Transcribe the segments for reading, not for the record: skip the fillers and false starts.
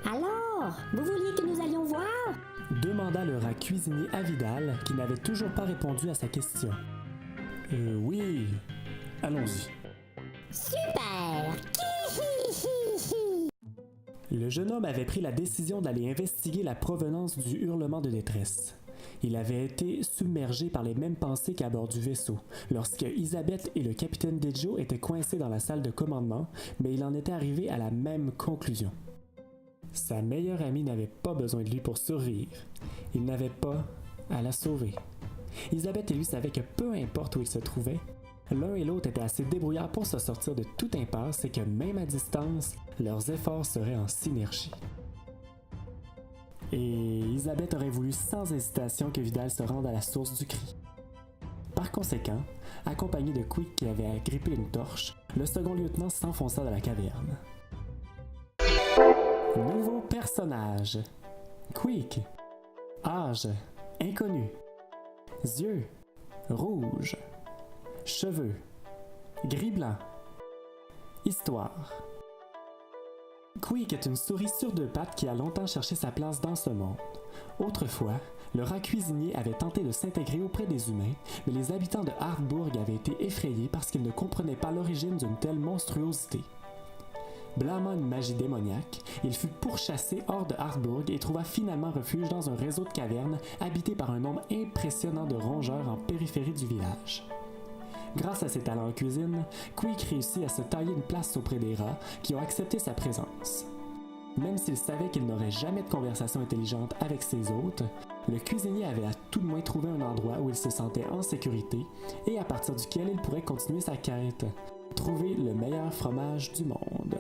Alors, vous vouliez que nous allions voir? Demanda le rat cuisinier à Vidal, qui n'avait toujours pas répondu à sa question. Oui, allons-y. Super! Le jeune homme avait pris la décision d'aller investiguer la provenance du hurlement de détresse. Il avait été submergé par les mêmes pensées qu'à bord du vaisseau, lorsque Isabelle et le capitaine Dejo étaient coincés dans la salle de commandement, mais il en était arrivé à la même conclusion. Sa meilleure amie n'avait pas besoin de lui pour survivre. Il n'avait pas à la sauver. Isabelle et lui savaient que peu importe où ils se trouvaient, l'un et l'autre étaient assez débrouillards pour se sortir de toute impasse et que même à distance, leurs efforts seraient en synergie. Et Isabelle aurait voulu sans hésitation que Vidal se rende à la source du cri. Par conséquent, accompagné de Quick qui avait agrippé une torche, le second lieutenant s'enfonça dans la caverne. Nouveau personnage. Quick. Âge. Inconnu. Yeux. Rouge. Cheveux. Gris-blanc. Histoire. Quick est une souris sur deux pattes qui a longtemps cherché sa place dans ce monde. Autrefois, le rat cuisinier avait tenté de s'intégrer auprès des humains, mais les habitants de Hartburg avaient été effrayés parce qu'ils ne comprenaient pas l'origine d'une telle monstruosité. Blâmant une magie démoniaque, il fut pourchassé hors de Hartburg et trouva finalement refuge dans un réseau de cavernes habité par un nombre impressionnant de rongeurs en périphérie du village. Grâce à ses talents en cuisine, Quick réussit à se tailler une place auprès des rats qui ont accepté sa présence. Même s'il savait qu'il n'aurait jamais de conversation intelligente avec ses hôtes, le cuisinier avait à tout de moins trouvé un endroit où il se sentait en sécurité et à partir duquel il pourrait continuer sa quête, trouver le meilleur fromage du monde.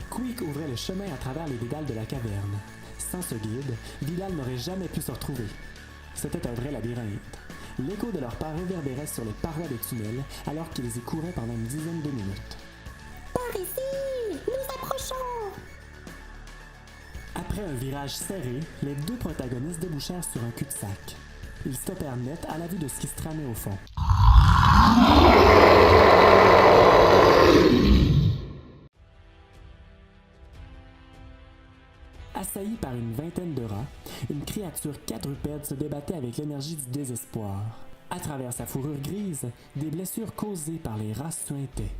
Quick ouvrait le chemin à travers les dédales de la caverne. Sans ce guide, Vidal n'aurait jamais pu se retrouver. C'était un vrai labyrinthe. L'écho de leurs pas réverbérait sur les parois des tunnels alors qu'ils y couraient pendant une dizaine de minutes. Par ici! Nous approchons! Après un virage serré, les deux protagonistes débouchèrent sur un cul-de-sac. Ils stoppèrent net à la vue de ce qui se tramait au fond. Assailli par une vingtaine de rats, une créature quadrupède se débattait avec l'énergie du désespoir. À travers sa fourrure grise, des blessures causées par les rats suintaient.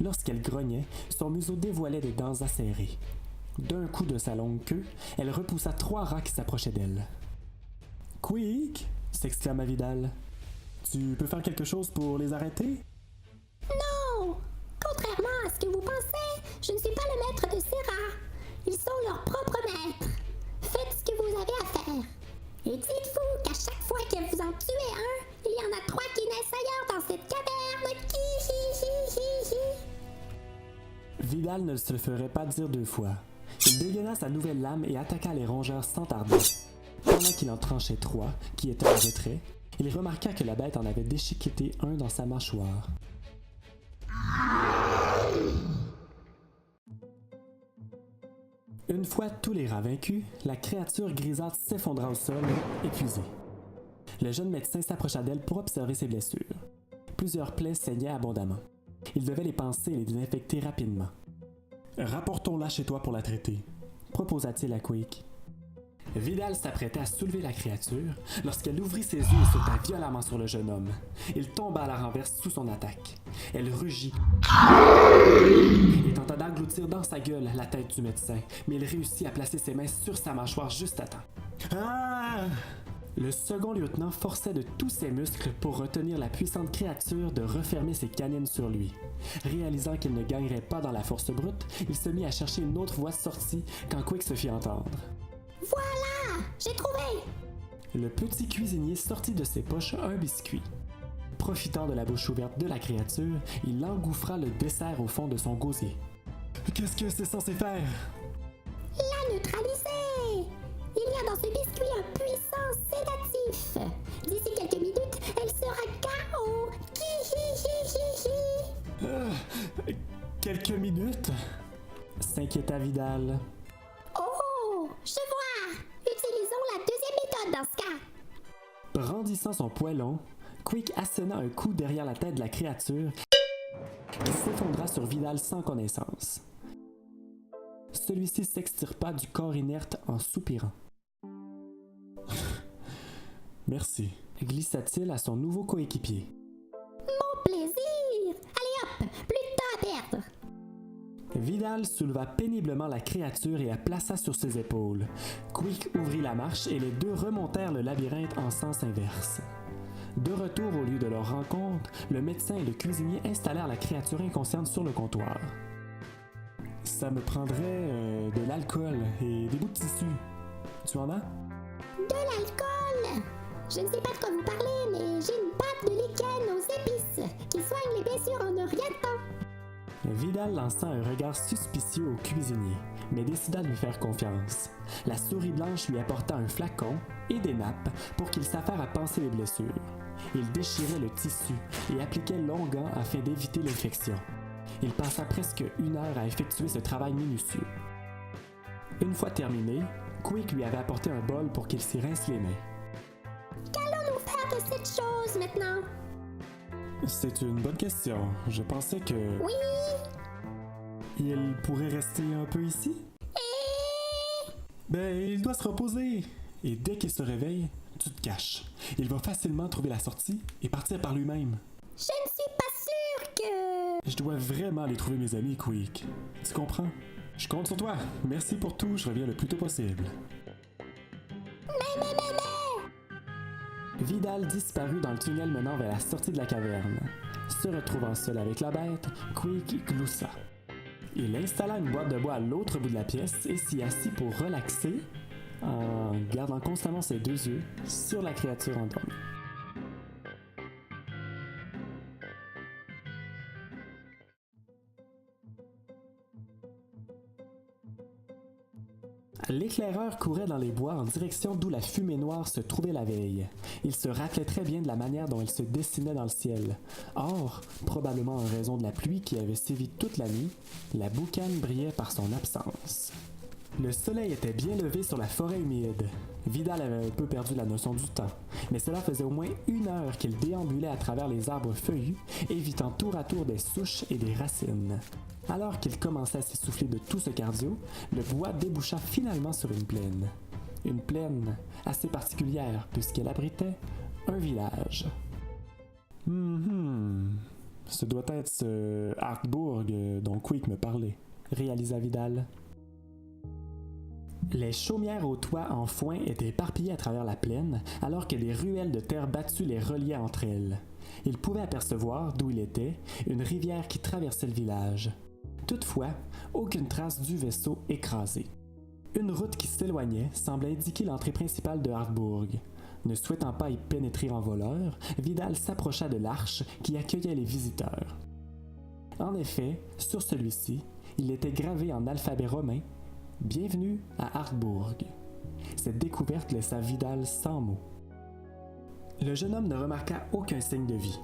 Lorsqu'elle grognait, son museau dévoilait des dents acérées. D'un coup de sa longue queue, elle repoussa 3 rats qui s'approchaient d'elle. « Quick !» s'exclama Vidal. « Tu peux faire quelque chose pour les arrêter? » Non! Contrairement à ce que vous pensez, je ne suis pas le maître de ces rats. Ils sont leurs propres maîtres. Faites ce que vous avez à faire. Et dites-vous qu'à chaque fois que vous en tuez un, il y en a 3 qui naissent ailleurs dans cette caverne. Vidal ne se le ferait pas dire 2 fois. Il dégaina sa nouvelle lame et attaqua les rongeurs sans tarder. Pendant qu'il en tranchait 3, qui étaient en retrait, il remarqua que la bête en avait déchiqueté un dans sa mâchoire. Une fois tous les rats vaincus, la créature grisâtre s'effondra au sol, épuisée. Le jeune médecin s'approcha d'elle pour observer ses blessures. Plusieurs plaies saignaient abondamment. Il devait les panser et les désinfecter rapidement. « Rapportons-la chez toi pour la traiter », proposa-t-il à Quick. Vidal s'apprêtait à soulever la créature lorsqu'elle ouvrit ses yeux et sauta violemment sur le jeune homme. Il tomba à la renverse sous son attaque. Elle rugit et tenta d'engloutir dans sa gueule la tête du médecin, mais il réussit à placer ses mains sur sa mâchoire juste à temps. Ah! Le second lieutenant forçait de tous ses muscles pour retenir la puissante créature de refermer ses canines sur lui. Réalisant qu'il ne gagnerait pas dans la force brute, il se mit à chercher une autre voie de sortie quand Quick se fit entendre. Voilà! J'ai trouvé! Le petit cuisinier sortit de ses poches un biscuit. Profitant de la bouche ouverte de la créature, il engouffra le dessert au fond de son gosier. Qu'est-ce que c'est censé faire? La neutraliser! Il y a dans ce biscuit un puissant sédatif. D'ici quelques minutes, elle sera KO. Quelques minutes? S'inquiéta Vidal. Oh, je vois! Utilisons la deuxième méthode dans ce cas. Saisissant son poêlon, Quick asséna un coup derrière la tête de la créature qui s'effondra sur Vidal sans connaissance. Celui-ci s'extirpa du corps inerte en soupirant. « Merci », glissa-t-il à son nouveau coéquipier. Mon plaisir! Allez hop! Plus de temps à perdre! Vidal souleva péniblement la créature et la plaça sur ses épaules. Quick ouvrit la marche et les deux remontèrent le labyrinthe en sens inverse. De retour au lieu de leur rencontre, le médecin et le cuisinier installèrent la créature inconsciente sur le comptoir. Ça me prendrait de l'alcool et des bouts de tissu. Tu en as? De l'alcool! Je ne sais pas de quoi vous parlez, mais j'ai une pâte de lichen aux épices qui soigne les blessures en un rien de temps. Vidal lança un regard suspicieux au cuisinier, mais décida de lui faire confiance. La souris blanche lui apporta un flacon et des nappes pour qu'il s'affaire à panser les blessures. Il déchirait le tissu et appliquait l'onguent afin d'éviter l'infection. Il passa presque 1 heure à effectuer ce travail minutieux. Une fois terminé, Quick lui avait apporté un bol pour qu'il s'y rince les mains. Qu'allons-nous faire de cette chose maintenant? C'est une bonne question. Je pensais que... Oui! Il pourrait rester un peu ici? Ben, il doit se reposer. Et dès qu'il se réveille, tu te caches. Il va facilement trouver la sortie et partir par lui-même. Je ne suis pas sûre que... Je dois vraiment aller trouver mes amis, Quick. Tu comprends? Je compte sur toi. Merci pour tout. Je reviens le plus tôt possible. Mais... Vidal disparut dans le tunnel menant vers la sortie de la caverne. Se retrouvant seul avec la bête, Quick gloussa. Il installa une boîte de bois à l'autre bout de la pièce et s'y assit pour relaxer, en gardant constamment ses 2 yeux sur la créature endormie. L'éclaireur courait dans les bois en direction d'où la fumée noire se trouvait la veille. Il se rappelait très bien de la manière dont elle se dessinait dans le ciel. Or, probablement en raison de la pluie qui avait sévi toute la nuit, la boucane brillait par son absence. Le soleil était bien levé sur la forêt humide. Vidal avait un peu perdu la notion du temps, mais cela faisait au moins 1 heure qu'il déambulait à travers les arbres feuillus, évitant tour à tour des souches et des racines. Alors qu'il commençait à s'essouffler de tout ce cardio, le bois déboucha finalement sur une plaine. Une plaine assez particulière puisqu'elle abritait un village. Ce doit être ce Hartbourg dont Quick me parlait, réalisa Vidal. Les chaumières aux toits en foin étaient éparpillées à travers la plaine, alors que des ruelles de terre battue les reliaient entre elles. Il pouvait apercevoir, d'où il était, une rivière qui traversait le village. Toutefois, aucune trace du vaisseau écrasé. Une route qui s'éloignait semblait indiquer l'entrée principale de Hartbourg. Ne souhaitant pas y pénétrer en voleur, Vidal s'approcha de l'arche qui accueillait les visiteurs. En effet, sur celui-ci, il était gravé en alphabet romain « Bienvenue à Hartbourg ». Cette découverte laissa Vidal sans mots. Le jeune homme ne remarqua aucun signe de vie.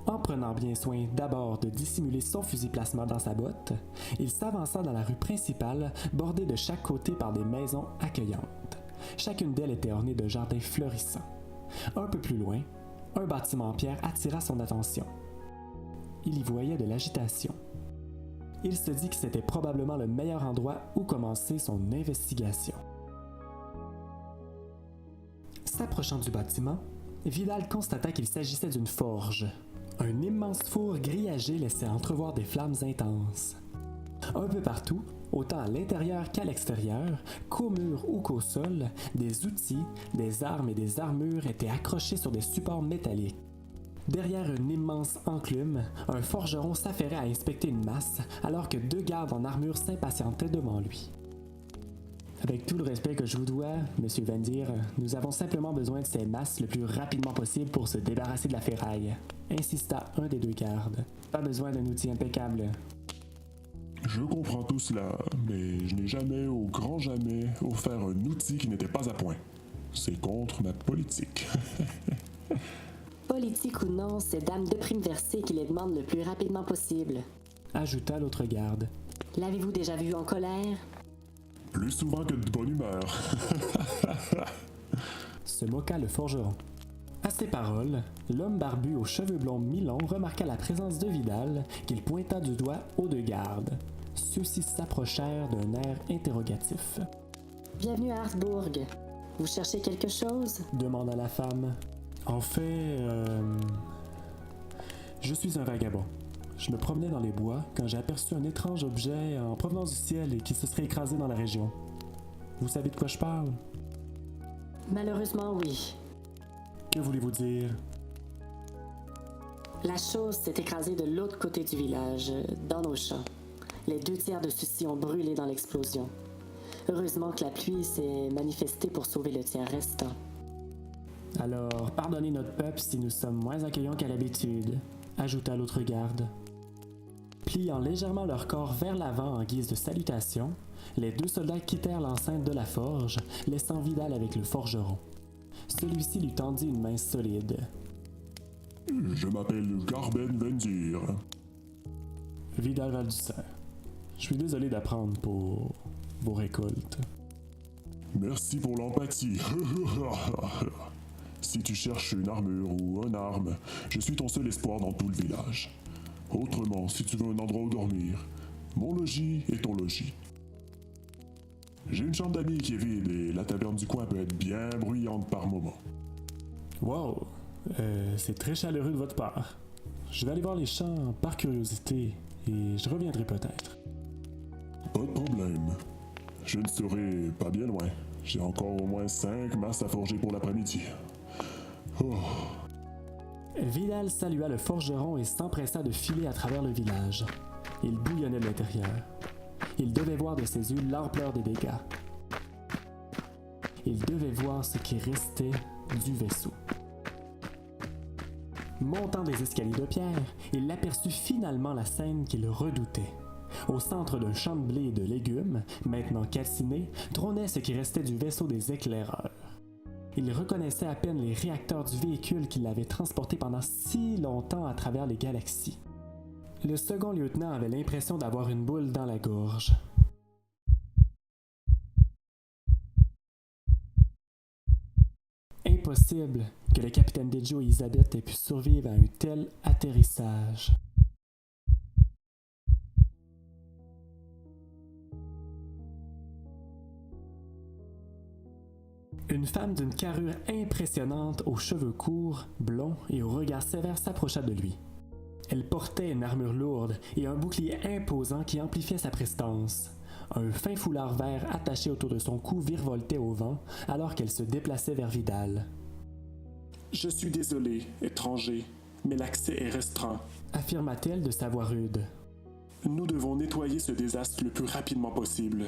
En prenant bien soin d'abord de dissimuler son fusil plasma dans sa botte, il s'avança dans la rue principale, bordée de chaque côté par des maisons accueillantes. Chacune d'elles était ornée de jardins florissants. Un peu plus loin, un bâtiment en pierre attira son attention. Il y voyait de l'agitation. Il se dit que c'était probablement le meilleur endroit où commencer son investigation. S'approchant du bâtiment, Vidal constata qu'il s'agissait d'une forge. Un immense four grillagé laissait entrevoir des flammes intenses. Un peu partout, autant à l'intérieur qu'à l'extérieur, qu'au mur ou qu'au sol, des outils, des armes et des armures étaient accrochés sur des supports métalliques. Derrière une immense enclume, un forgeron s'affairait à inspecter une masse, alors que 2 gardes en armure s'impatientaient devant lui. Avec tout le respect que je vous dois, Monsieur Van Deer, nous avons simplement besoin de ces masses le plus rapidement possible pour se débarrasser de la ferraille, insista un des 2 gardes. Pas besoin d'un outil impeccable. Je comprends tout cela, mais je n'ai jamais, au grand jamais, offert un outil qui n'était pas à point. C'est contre ma politique. Politique ou non, c'est Dame de Prime Versée qui les demande le plus rapidement possible, ajouta l'autre garde. L'avez-vous déjà vu en colère? Plus souvent que de bonne humeur. Se moqua le forgeron. À ces paroles, l'homme barbu aux cheveux blonds mi-longs remarqua la présence de Vidal, qu'il pointa du doigt aux deux gardes. Ceux-ci s'approchèrent d'un air interrogatif. Bienvenue à Hartbourg. Vous cherchez quelque chose? Demanda la femme. En fait, je suis un vagabond. Je me promenais dans les bois quand j'ai aperçu un étrange objet en provenance du ciel et qui se serait écrasé dans la région. Vous savez de quoi je parle? Malheureusement, oui. Que voulez-vous dire? La chose s'est écrasée de l'autre côté du village, dans nos champs. Les 2/3 de ceux-ci ont brûlé dans l'explosion. Heureusement que la pluie s'est manifestée pour sauver le tiers restant. Alors, pardonnez notre peuple si nous sommes moins accueillants qu'à l'habitude, ajouta l'autre garde. Pliant légèrement leur corps vers l'avant en guise de salutation, les deux soldats quittèrent l'enceinte de la forge, laissant Vidal avec le forgeron. Celui-ci lui tendit une main solide. Je m'appelle Garben Vendir. Vidal Valducer, je suis désolé d'apprendre pour vos récoltes. Merci pour l'empathie. Si tu cherches une armure ou une arme, je suis ton seul espoir dans tout le village. Autrement, si tu veux un endroit où dormir, mon logis est ton logis. J'ai une chambre d'amis qui est vide et la taverne du coin peut être bien bruyante par moments. Wow, c'est très chaleureux de votre part. Je vais aller voir les champs par curiosité et je reviendrai peut-être. Pas de problème. Je ne serai pas bien loin. J'ai encore au moins 5 masses à forger pour l'après-midi. Oh. Vidal salua le forgeron et s'empressa de filer à travers le village. Il bouillonnait de l'intérieur. Il devait voir de ses yeux l'ampleur des dégâts. Il devait voir ce qui restait du vaisseau. Montant des escaliers de pierre, il aperçut finalement la scène qu'il redoutait. Au centre d'un champ de blé et de légumes, maintenant calciné, trônait ce qui restait du vaisseau des éclaireurs. Il reconnaissait à peine les réacteurs du véhicule qui l'avait transporté pendant si longtemps à travers les galaxies. Le second lieutenant avait l'impression d'avoir une boule dans la gorge. Impossible que le capitaine Dejo et Elisabeth aient pu survivre à un tel atterrissage. Une femme d'une carrure impressionnante, aux cheveux courts, blonds et au regard sévère s'approcha de lui. Elle portait une armure lourde et un bouclier imposant qui amplifiait sa prestance. Un fin foulard vert attaché autour de son cou virevoltait au vent alors qu'elle se déplaçait vers Vidal. « Je suis désolé, étranger, mais l'accès est restreint, » affirma-t-elle de sa voix rude. « Nous devons nettoyer ce désastre le plus rapidement possible. »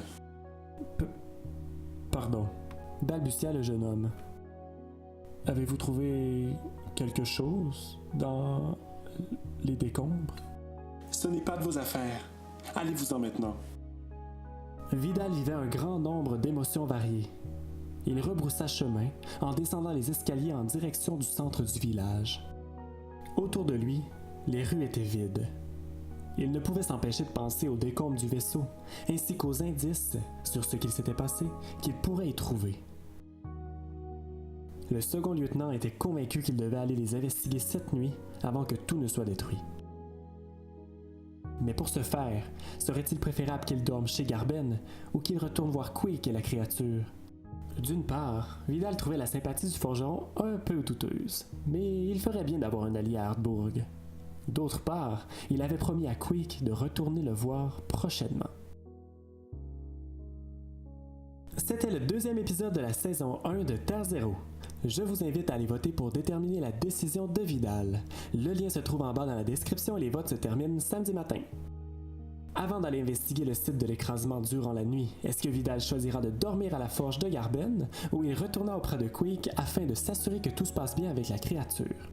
Pardon, balbutia le jeune homme. « Avez-vous trouvé quelque chose dans les décombres? »« Ce n'est pas de vos affaires. Allez-vous-en maintenant. » Vidal vivait un grand nombre d'émotions variées. Il rebroussa chemin en descendant les escaliers en direction du centre du village. Autour de lui, les rues étaient vides. Il ne pouvait s'empêcher de penser aux décombres du vaisseau, ainsi qu'aux indices sur ce qu'il s'était passé qu'il pourrait y trouver. Le second lieutenant était convaincu qu'il devait aller les investiguer cette nuit avant que tout ne soit détruit. Mais pour ce faire, serait-il préférable qu'il dorme chez Garben ou qu'il retourne voir Quick et la créature? D'une part, Vidal trouvait la sympathie du forgeron un peu douteuse, mais il ferait bien d'avoir un allié à Hartbourg. D'autre part, il avait promis à Quick de retourner le voir prochainement. C'était le 2e épisode de la saison 1 de Terre Zéro. Je vous invite à aller voter pour déterminer la décision de Vidal. Le lien se trouve en bas dans la description et les votes se terminent samedi matin. Avant d'aller investiguer le site de l'écrasement durant la nuit, est-ce que Vidal choisira de dormir à la forge de Garben ou il retourna auprès de Quick afin de s'assurer que tout se passe bien avec la créature?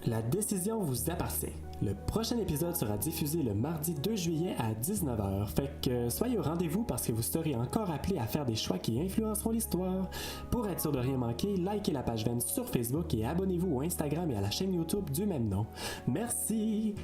La décision vous appartient. Le prochain épisode sera diffusé le mardi 2 juillet à 19h, fait que soyez au rendez-vous parce que vous serez encore appelés à faire des choix qui influenceront l'histoire. Pour être sûr de rien manquer, likez la page Venn sur Facebook et abonnez-vous au Instagram et à la chaîne YouTube du même nom. Merci!